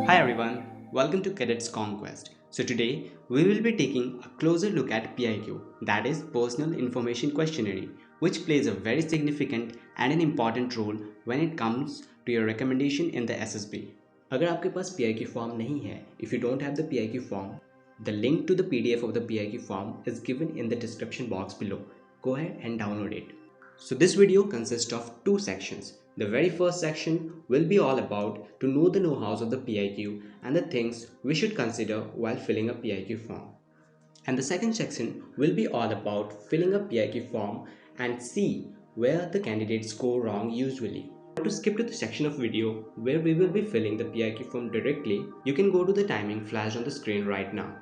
Hi everyone, welcome to Cadets Conquest. So today we will be taking a closer look at PIQ, that is Personal Information Questionnaire, which plays a very significant and an important role when it comes to your recommendation in the SSB. अगर आपके पास PIQ form नहीं है, if you don't have the PIQ form, the link to the PDF of the PIQ form is given in the description box below. Go ahead and download it. So this video consists of two sections. The very first section will be all about to know the know-hows of the PIQ and the things we should consider while filling a PIQ form. And the second section will be all about filling a PIQ form and see where the candidates go wrong usually. To skip to the section of video where we will be filling the PIQ form directly, you can go to the timing flashed on the screen right now.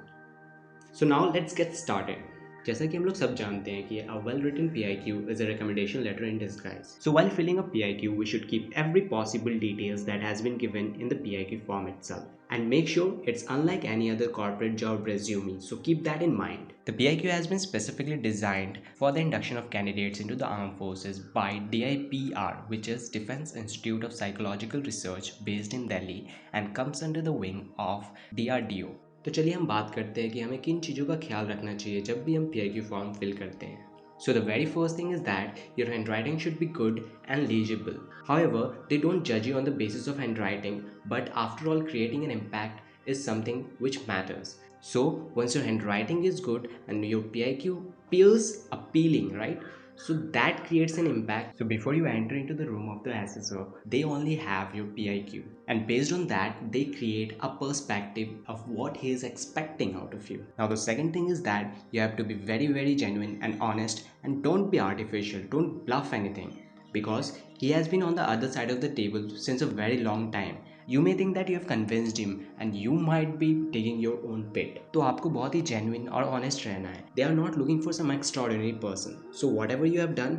So now let's get started. जैसा कि हम लोग सब जानते हैं कि a well-written PIQ is a recommendation letter in disguise. So while filling a PIQ, we should keep every possible details that has been given in the PIQ form itself. And make sure it's unlike any other corporate job resume, so keep that in mind. The PIQ has been specifically designed for the induction of candidates into the armed forces by DIPR, which is Defense Institute of Psychological Research based in Delhi and comes under the wing of DRDO. तो चलिए हम बात करते हैं कि हमें किन चीज़ों का ख्याल रखना चाहिए जब भी हम PIQ फॉर्म फिल करते हैं. So the very first thing is that your handwriting should be good and legible. However, they don't judge you on the basis of handwriting, but after all, creating an impact is something which matters. So once your handwriting is good and your PIQ feels appealing, right? So that creates an impact. So before you enter into the room of the assessor, they only have your PIQ. And based on that, they create a perspective of what he is expecting out of you. Now the second thing is that you have to be very genuine and honest and don't be artificial. Don't bluff anything. Because he has been on the other side of the table since a very long time. You may think that you have convinced him and you might be digging your own pit. तो आपको बहुत ही genuine और honest रहना है. They are not looking for some extraordinary person. So whatever you have done,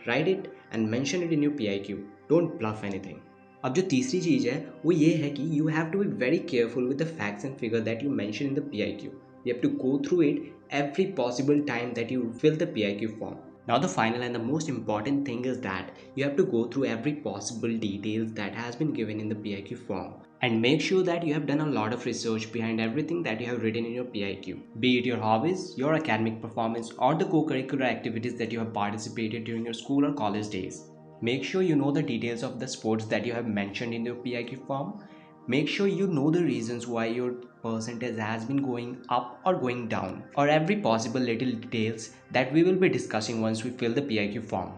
write it and mention it in your PIQ. Don't bluff anything. अब जो तीसरी चीज़ है वो ये है कि you have to be very careful with the facts and figure that you mention in the PIQ. You have to go through it every possible time that you fill the PIQ form. Now the final and the most important thing is that you have to go through every possible details that has been given in the PIQ form and make sure that you have done a lot of research behind everything that you have written in your PIQ. Be it your hobbies, your academic performance or the co-curricular activities that you have participated during your school or college days. Make sure you know the details of the sports that you have mentioned in your PIQ form. Make sure you know the reasons why your percentage has been going up or going down, or every possible little details that we will be discussing once we fill the PIQ form.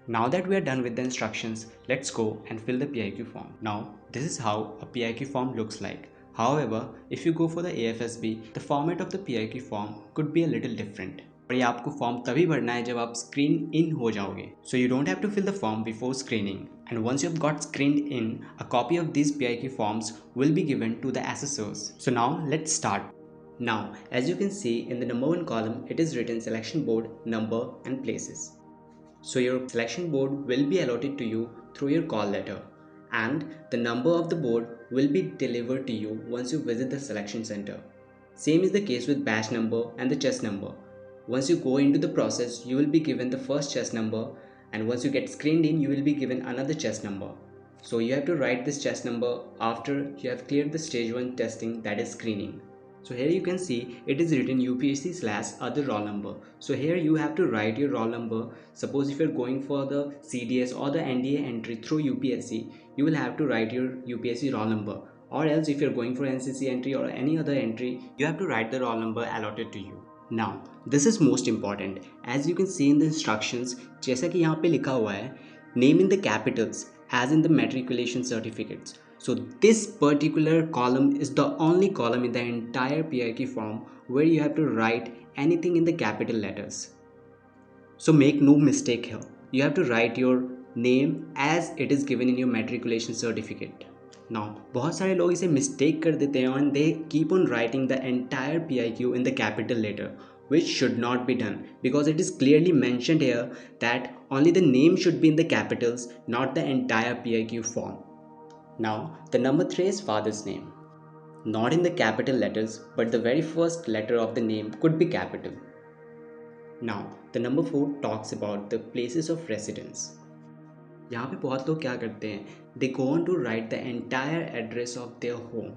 Now that we are done with the instructions, let's go and fill the PIQ form. Now, this is how a PIQ form looks like. However, if you go for the AFSB, the format of the PIQ form could be a little different. और ये आपको form तभी भरना है जब आप screen इन हो जाओगे. So you don't have to fill the form before screening. And once you have got screened in, a copy of these PIQ forms will be given to the assessors. So now let's start. Now, as you can see in the number 1 column, it is written selection board, number and places. So your selection board will be allotted to you through your call letter, and the number of the board will be delivered to you once you visit the selection center. Same is the case with batch number and the chest number. Once you go into the process, you will be given the first chest number, and once you get screened in, you will be given another chest number. So you have to write this chest number after you have cleared the stage 1 testing, that is screening. So here you can see it is written UPSC/other roll number. So here you have to write your roll number. Suppose if you're going for the CDS or the NDA entry through UPSC, you will have to write your UPSC roll number. Or else if you're going for NCC entry or any other entry, you have to write the roll number allotted to you. Now, this is most important. As you can see in the instructions, जैसा कि यहाँ पे लिखा हुआ है, name in the capitals as in the matriculation certificates. So this particular column is the only column in the entire PIQ form where you have to write anything in the capital letters. So make no mistake here. You have to write your name as it is given in your matriculation certificate. Now, बहुत सारे लोग इसे mistake कर देते हैं and they keep on writing the entire PIQ in the capital letter, which should not be done because it is clearly mentioned here that only the name should be in the capitals, not the entire PIQ form. Now, the number 3 is father's name. Not in the capital letters, but the very first letter of the name could be capital. Now, the number 4 talks about the places of residence. यहाँ पे बहुत लोग क्या करते हैं, they go on to write the entire address of their home.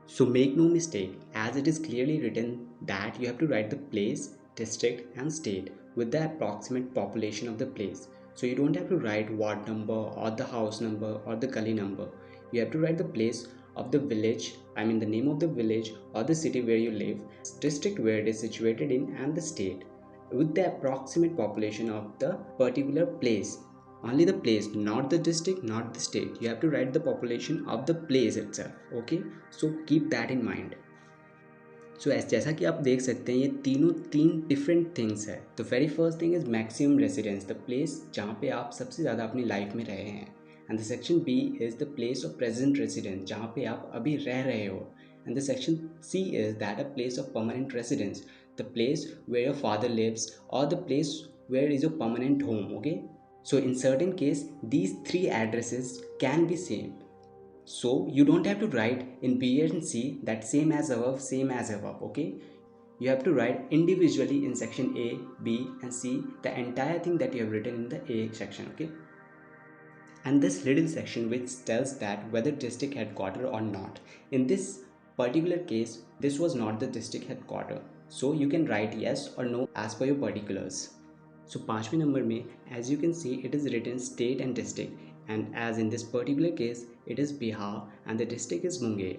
So make no mistake, as it is clearly written that you have to write the place, district and state with the approximate population of the place. So you don't have to write ward number or the house number or the gully number. You have to write the place of the village, I mean the name of the village or the city where you live, district where it is situated in, and the state with the approximate population of the particular place. Only the place, not the district, not the state. You have to write the population of the place itself. Okay, so keep that in mind. सो जैसा कि आप देख सकते हैं, ये तीनों तीन different things है. The very first thing is maximum residence, the place जहाँ पे आप सबसे ज़्यादा अपनी लाइफ में रहे हैं. And the section B is the place of present residence, जहाँ पे आप अभी रह रहे हो. And the section C is that a place of permanent residence, the place where your father lives or the place where is your permanent home. Okay, so in certain case these three addresses can be same. So you don't have to write in B and C that same as above. Okay, you have to write individually in section A, B and C the entire thing that you have written in the A section. Okay, and this little section which tells that whether district headquarter or not. In this particular case, this was not the district headquarter, so you can write yes or no as per your particulars. So पांचवें number में as you can see it is written state and district, and as in this particular case it is Bihar and the district is Munger.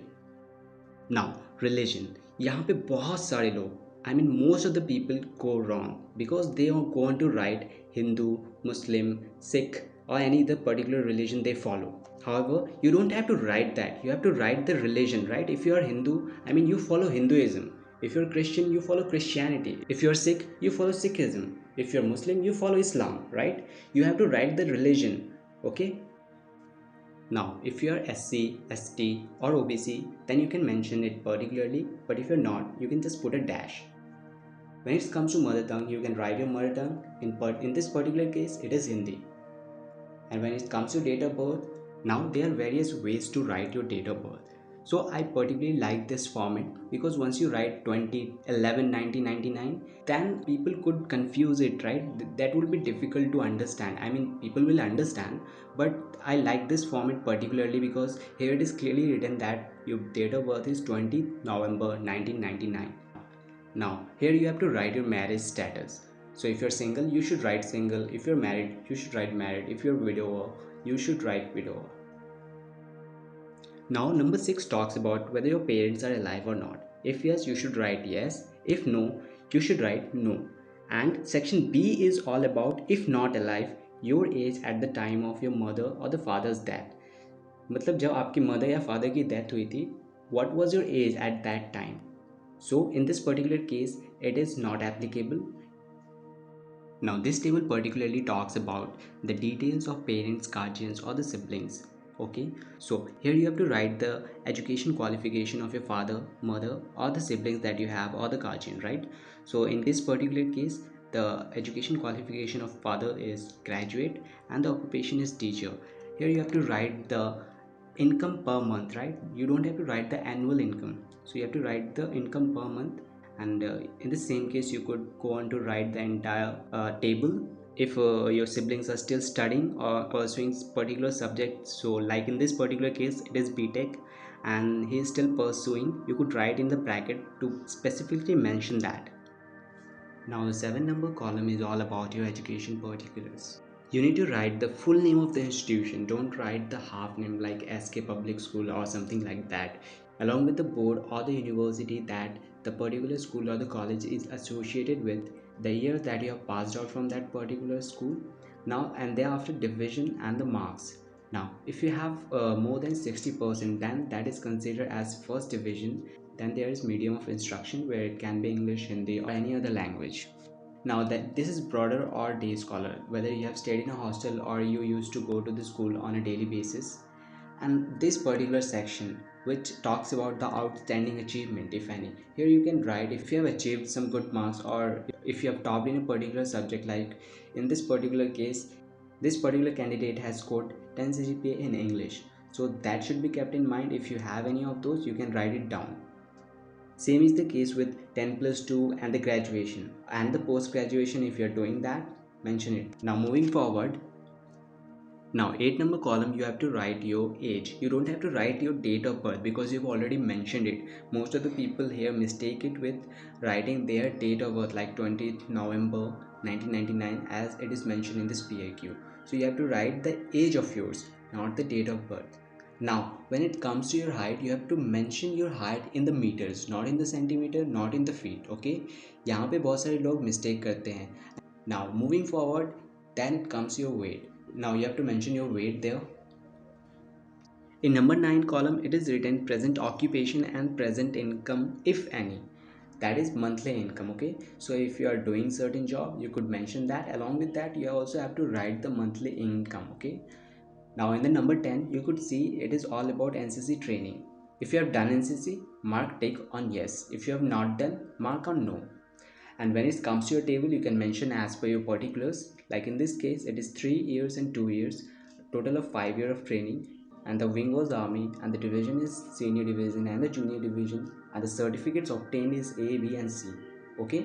Now religion, यहाँ पे बहुत सारे लोग, I mean most of the people go wrong because they go on to write Hindu, Muslim, Sikh or any other particular religion they follow. However, you don't have to write that, you have to write the religion, right? If you are Hindu, I mean you follow Hinduism. If you're Christian, you follow Christianity. If you're Sikh, you follow Sikhism. If you're Muslim, you follow Islam, right? You have to write the religion. Okay, now if you're SC, ST or OBC, then you can mention it particularly, but if you're not, you can just put a dash. When it comes to mother tongue, you can write your mother tongue. In this particular case it is Hindi. And when it comes to date of birth, now there are various ways to write your date of birth. So I particularly like this format because once you write 2011 1999, then people could confuse it, right? That would be difficult to understand. I mean people will understand, but I like this format particularly because here it is clearly written that your date of birth is 20th November 1999. Now here you have to write your marriage status. So if you're single, you should write single. If you're married, you should write married. If you're widower, you should write widower. Now number 6 talks about whether your parents are alive or not. If yes, you should write yes. If no, you should write no. And section B is all about if not alive, your age at the time of your mother or the father's death. मतलब जब आपकी mother या father की death हुई थी, what was your age at that time? So in this particular case, it is not applicable. Now this table particularly talks about the details of parents, guardians or the siblings. Okay, so here you have to write the education qualification of your father, mother or the siblings that you have or the guardian, right? So in this particular case, the education qualification of father is graduate and the occupation is teacher. Here you have to write the income per month, right? You don't have to write the annual income, so you have to write the income per month. And in the same case you could go on to write the entire table if your siblings are still studying or pursuing particular subject. So like in this particular case it is BTech and he is still pursuing, you could write in the bracket to specifically mention that. Now the 7 number column is all about your education particulars. You need to write the full name of the institution. Don't write the half name like SK Public School or something like that, along with the board or the university that the particular school or the college is associated with, the year that you have passed out from that particular school, now and thereafter division and the marks. Now if you have more than 60%, then that is considered as first division. Then there is medium of instruction where it can be English, Hindi or any other language. Now that this is broader or day scholar, whether you have stayed in a hostel or you used to go to the school on a daily basis. And this particular section which talks about the outstanding achievement, if any, here you can write if you have achieved some good marks or if you have topped in a particular subject. Like in this particular case, this particular candidate has scored 10 CGPA in English, so that should be kept in mind. If you have any of those, you can write it down. Same is the case with 10 plus 2 and the graduation and the post graduation. If you're doing that, mention it. Now moving forward, Now 8 number column, you have to write your age. You don't have to write your date of birth because you've already mentioned it. Most of the people here mistake it with writing their date of birth like 20th November 1999 as it is mentioned in this PIQ. So you have to write the age of yours, not the date of birth. Now when it comes to your height, you have to mention your height in the meters, not in the centimeter, not in the feet. Okay, यहाँ पे बहुत सारे लोग mistake करते हैं. Now moving forward, then it comes your weight. Now you have to mention your weight there. In number 9 column, it is written present occupation and present income if any. That is monthly income. Okay, so if you are doing certain job, you could mention that. Along with that, you also have to write the monthly income. Okay, now in the number 10, you could see it is all about NCC training. If you have done NCC, mark tick on yes. If you have not done, mark on no. And when it comes to your table, you can mention as per your particulars. Like in this case, it is 3 years and 2 years, total of 5 years of training, and the wing was army, and the division is senior division and the junior division, and the certificates obtained is A, B and C. Okay,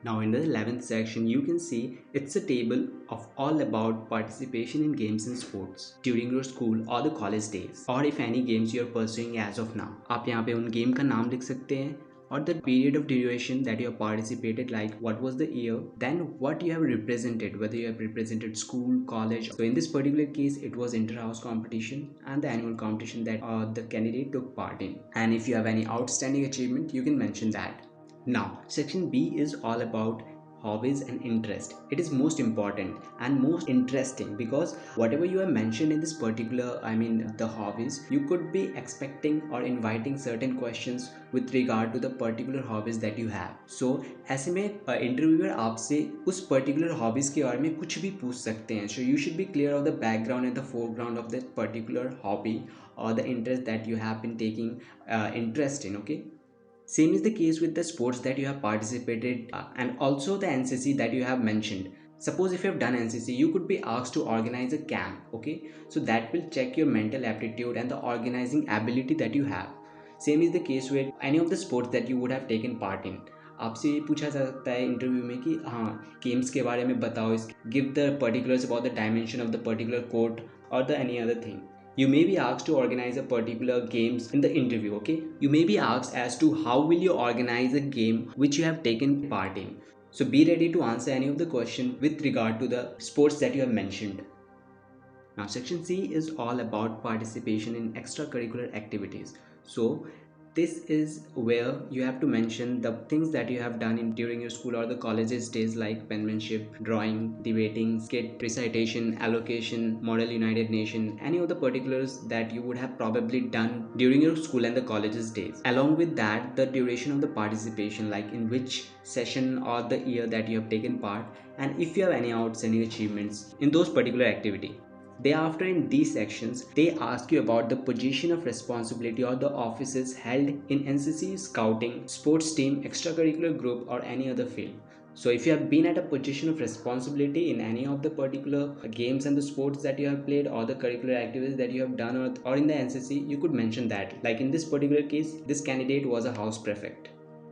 now in the 11th section, you can see it's a table of all about participation in games and sports during your school or the college days, or if any games you are pursuing as of now. आप यहाँ पे उन game का नाम लिख सकते हैं or the period of duration that you have participated, like what was the year, then what you have represented, whether you have represented school, college. So in this particular case, it was inter-house competition and the annual competition that the candidate took part in. And if you have any outstanding achievement, you can mention that. Now section B is all about hobbies and interest. It is most important and most interesting because whatever you have mentioned in this particular, the hobbies, you could be expecting or inviting certain questions with regard to the particular hobbies that you have. So ऐसे में interviewer आपसे उस particular hobbies के बारे में कुछ भी पूछ सकते हैं. So you should be clear of the background and the foreground of that particular hobby or the interest that you have been taking interest in. Okay, same is the case with the sports that you have participated and also the NCC that you have mentioned. Suppose if you have done NCC, you could be asked to organize a camp. Okay, so that will check your mental aptitude and the organizing ability that you have. Same is the case with any of the sports that you would have taken part in. आपसे ये पूछा जा सकता है interview में कि हाँ games के बारे में बताओ, give the particulars about the dimension of the particular court or the any other thing. You may be asked to organize a particular games in the interview. Okay, you may be asked as to how will you organize a game which you have taken part in. So be ready to answer any of the question with regard to the sports that you have mentioned. Now section C is all about participation in extracurricular activities. So this is where you have to mention the things that you have done during your school or the college's days, like penmanship, drawing, debating, skit, recitation, allocation, model United Nation, any of the particulars that you would have probably done during your school and the college's days. Along with that, the duration of the participation, like in which session or the year that you have taken part, and if you have any outstanding achievements in those particular activity. Thereafter, in these sections, they ask you about the position of responsibility or the offices held in NCC, scouting, sports team, extracurricular group or any other field. So if you have been at a position of responsibility in any of the particular games and the sports that you have played or the curricular activities that you have done or in the NCC, you could mention that. Like in this particular case, this candidate was a house prefect.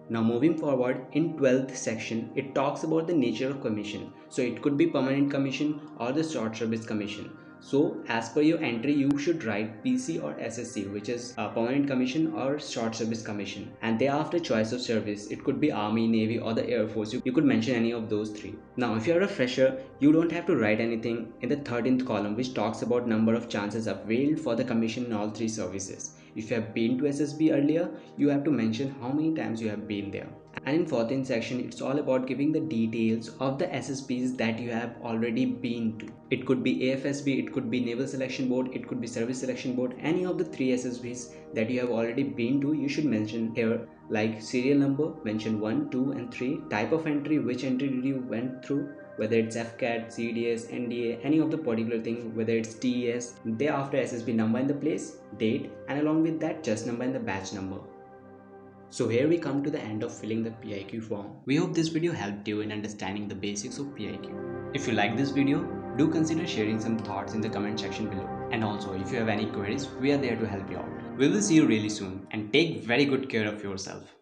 Now moving forward, in 12th section, it talks about the nature of commission. So it could be permanent commission or the short service commission. So as per your entry, you should write PC or SSC, which is a permanent commission or short service commission. And thereafter, choice of service, it could be Army, Navy or the Air Force. You could mention any of those three. Now if you are a fresher, you don't have to write anything in the 13th column, which talks about number of chances availed for the commission in all three services. If you have been to SSB earlier, you have to mention how many times you have been there. And in 14th section, it's all about giving the details of the SSBs that you have already been to. It could be AFSB, it could be Naval Selection Board, it could be Service Selection Board. Any of the three SSBs that you have already been to, you should mention here, like serial number, mention 1, 2 and 3, type of entry, which entry did you went through, whether it's FCAT, CDS, NDA, any of the particular thing, whether it's TES, thereafter SSB number in the place, date, and along with that just number and the batch number. So here we come to the end of filling the PIQ form. We hope this video helped you in understanding the basics of PIQ. If you like this video, do consider sharing some thoughts in the comment section below. And also, if you have any queries, we are there to help you out. We will see you really soon and take very good care of yourself.